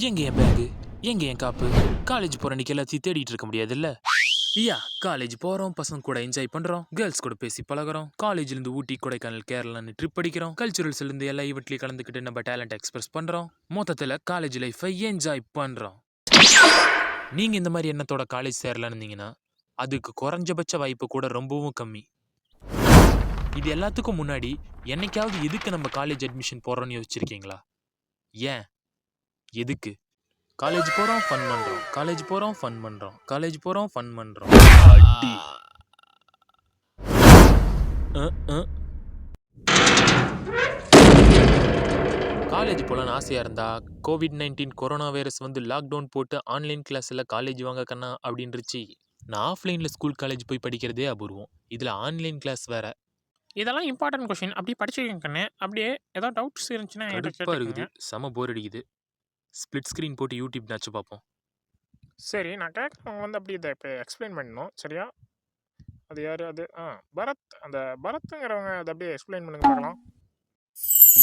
எங்க என் பேகு, எங்க என் காப்பு? காலேஜ் போற அன்னைக்கு எல்லாத்தையும் தேடிட்டு இருக்க முடியாதுல்ல? ஐயா, காலேஜ் போறோம், பசங்க கூட என்ஜாய் பண்றோம், கேர்ள்ஸ் கூட பேசி பழகுறோம், காலேஜ்ல இருந்து ஊட்டி, கொடைக்கானல், கேரளான்னு ட்ரிப் அடிக்கிறோம், கல்ச்சுரல்ஸ்ல இருந்து எல்லா ஈவெண்ட்லயும் கலந்துக்கிட்டு நம்ம டேலண்ட் எக்ஸ்பிரஸ் பண்றோம். மொத்தத்துல காலேஜ் லைஃபை என்ஜாய் பண்றோம். நீங்க இந்த மாதிரி எண்ணத்தோட காலேஜ் சேரலான்னு இருந்தீங்கன்னா அதுக்கு குறைஞ்சபட்ச வாய்ப்பு கூட ரொம்பவும் கம்மி. இது எல்லாத்துக்கும் முன்னாடி என்னைக்காவது எதுக்கு நம்ம காலேஜ் அட்மிஷன் போடுறோம்னு யோசிச்சிருக்கீங்களா? ஏன்? எதுக்கு? காலேஜ் போறோம், ஃபன் பண்றோம், காலேஜ் போறோம், ஃபன் பண்றோம், காலேஜ் போறோம், ஃபன் பண்றோம். அடி. காலேஜ் போகலான்னு ஆசையா இருந்தா COVID-19 கொரோனா வைரஸ் வந்து லாக்டவுன் போட்டு ஆன்லைன் கிளாஸ்ல காலேஜ் வாங்க கண்ணா அப்படின்றுச்சு. நான் ஆஃப்லைன்ல ஸ்கூல் காலேஜ் போய் படிக்கிறதே அபூர்வம். இதுல ஆன்லைன் கிளாஸ் வேற. இதெல்லாம் இம்பார்ட்டன்ட் கொஷின். அப்படியே படிச்சுக்கங்க கண்ணு. அப்படியே ஏதோ டவுட்ஸ் இருந்துச்சுன்னா என்கிட்ட கடுப்பா கேட்டுக்கங்க. இருக்குது, செம போர் அடிக்குது. ஸ்பிளிட் ஸ்க்ரீன் போட்டு யூடியூப் நாச்சு பார்ப்போம். சரி, நான் கேட்குறவங்க வந்து அப்படி இதை இப்போ எக்ஸ்பிளைன் பண்ணணும். சரியா? அது யார்? அது பரத். அந்த பரத்துங்கிறவங்க அதை அப்படியே எக்ஸ்பிளைன் பண்ணுங்க பார்க்கலாம்.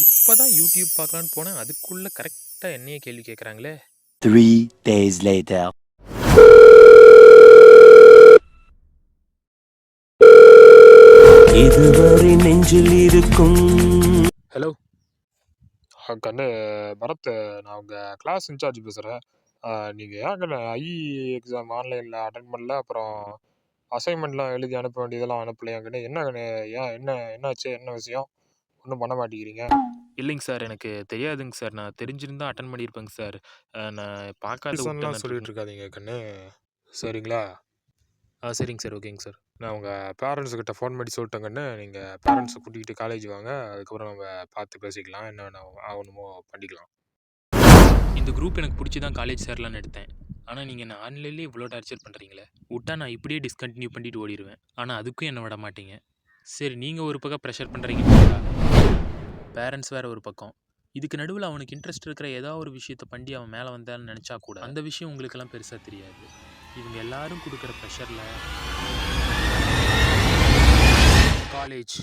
இப்போதான் யூடியூப் பார்க்கலான்னு போனேன், அதுக்குள்ள கரெக்டா என்னையே கேள்வி கேட்குறாங்களே. 3 days later. இதுவரை நெஞ்சில் இருக்கும். ஹலோ கண்ணு, பரத். நான் உங்கள் கிளாஸ் இன்சார்ஜ் பேசுகிறேன். நீங்கள் ஏன் கண்ணு எக்ஸாம் ஆன்லைனில் அட்டன் பண்ணல? அப்புறம் அசைன்மெண்ட்லாம் எழுதி அனுப்ப வேண்டியதெல்லாம் அனுப்பலையா கண்ணு? என்ன கண்ணு, ஏன் என்னாச்சு, என்ன விஷயம்? ஒன்றும் பண்ண மாட்டேங்கிறீங்க? இல்லைங்க சார், எனக்கு தெரியாதுங்க சார். நான் தெரிஞ்சிருந்தா அட்டன் பண்ணியிருப்பேங்க சார். நான் பார்க்காத ரீசன்லாம் சொல்லிட்டு இருக்காதீங்க கண்ணு, சரிங்களா? சரிங்க சார், ஓகேங்க சார். நான் உங்கள் பேரண்ட்ஸுக்கிட்ட ஃபோன் பண்ணி சொல்லிட்டேங்கன்னு. நீங்கள் பேரண்ட்ஸை கூட்டிகிட்டு காலேஜ் வாங்க. அதுக்கப்புறம் நம்ம பார்த்து பேசிக்கலாம், என்ன வேணும் ஆகணுமோ பண்ணிக்கலாம். இந்த குரூப் எனக்கு பிடிச்சி தான் காலேஜ் சேரலான்னு எடுத்தேன். ஆனால் நீங்கள் என்ன ஆன்லைன்லேயே இவ்வளோ டார்ச்சர் பண்ணுறீங்களே. விட்டா நான் இப்படியே டிஸ்கண்டினியூ பண்ணிட்டு ஓடிடுவேன். ஆனால் அதுக்கும் என்னை விட மாட்டீங்க. சரி, நீங்கள் ஒரு பக்கம் ப்ரெஷர் பண்ணுறீங்க, பேரண்ட்ஸ் வேறு ஒரு பக்கம். இதுக்கு நடுவில் அவனுக்கு இன்ட்ரெஸ்ட் இருக்கிற ஏதாவது ஒரு விஷயத்தை பண்ணி அவன் மேலே வந்தான்னு நினச்சா கூட அந்த விஷயம் உங்களுக்கெல்லாம் பெருசாக தெரியாது. இவங்க எல்லாரும் கொடுக்குற ப்ரெஷரில் காலேஜ்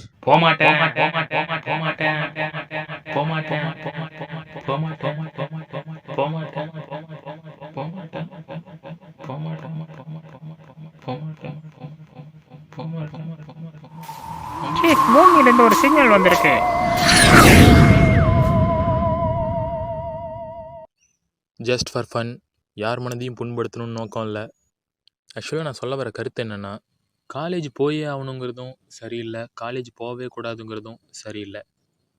பூமியிலிருந்து ஒரு சிக்னல் வந்திருக்கு. ஜஸ்ட் ஃபார் ஃபன், யார் மனதையும் புண்படுத்தணும்னு நோக்கம் இல்லை. ஆக்சுவலாக நான் சொல்ல வர கருத்து என்னென்னா, காலேஜ் போயே ஆகணுங்கிறதும் சரியில்லை, காலேஜ் போகவே கூடாதுங்கிறதும் சரியில்லை.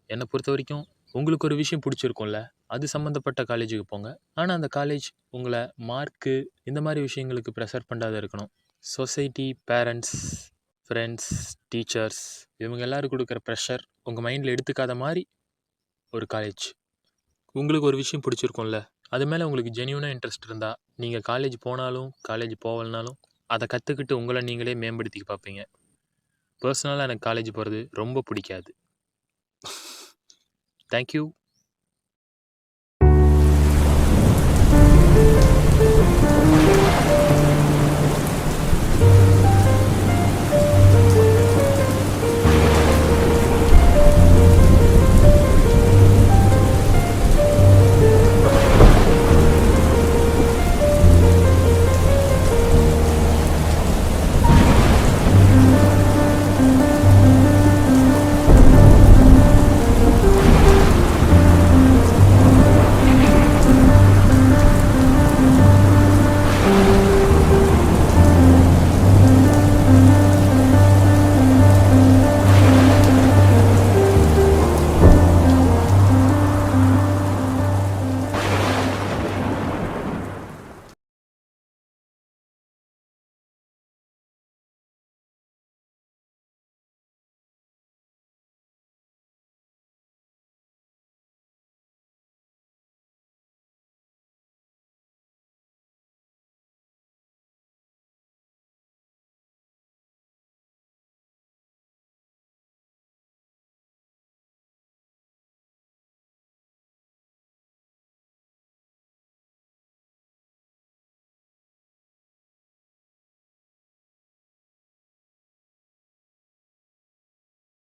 என்னை பொறுத்த வரைக்கும் உங்களுக்கு ஒரு விஷயம் பிடிச்சிருக்கும்ல, அது சம்மந்தப்பட்ட காலேஜுக்கு போங்க. ஆனால் அந்த காலேஜ் உங்களை மார்க்கு இந்த மாதிரி விஷயங்களுக்கு ப்ரெஷர் பண்ணாத இருக்கணும். சொசைட்டி, பேரண்ட்ஸ், ஃப்ரெண்ட்ஸ், டீச்சர்ஸ் இவங்க எல்லோரும் கொடுக்குற ப்ரெஷர் உங்கள் மைண்டில் எடுத்துக்காத மாதிரி ஒரு காலேஜ். உங்களுக்கு ஒரு விஷயம் பிடிச்சிருக்கும்ல, அது மேலே உங்களுக்கு ஜென்யூனாக இன்ட்ரெஸ்ட் இருந்தால் நீங்கள் காலேஜ் போனாலும் காலேஜ் போகலனாலும் அதை கற்றுக்கிட்டு உங்களை நீங்களே மேம்படுத்திக்க பார்ப்பீங்க. பர்சனலாக எனக்கு காலேஜ் போகிறது ரொம்ப பிடிக்காது. தேங்க்யூ.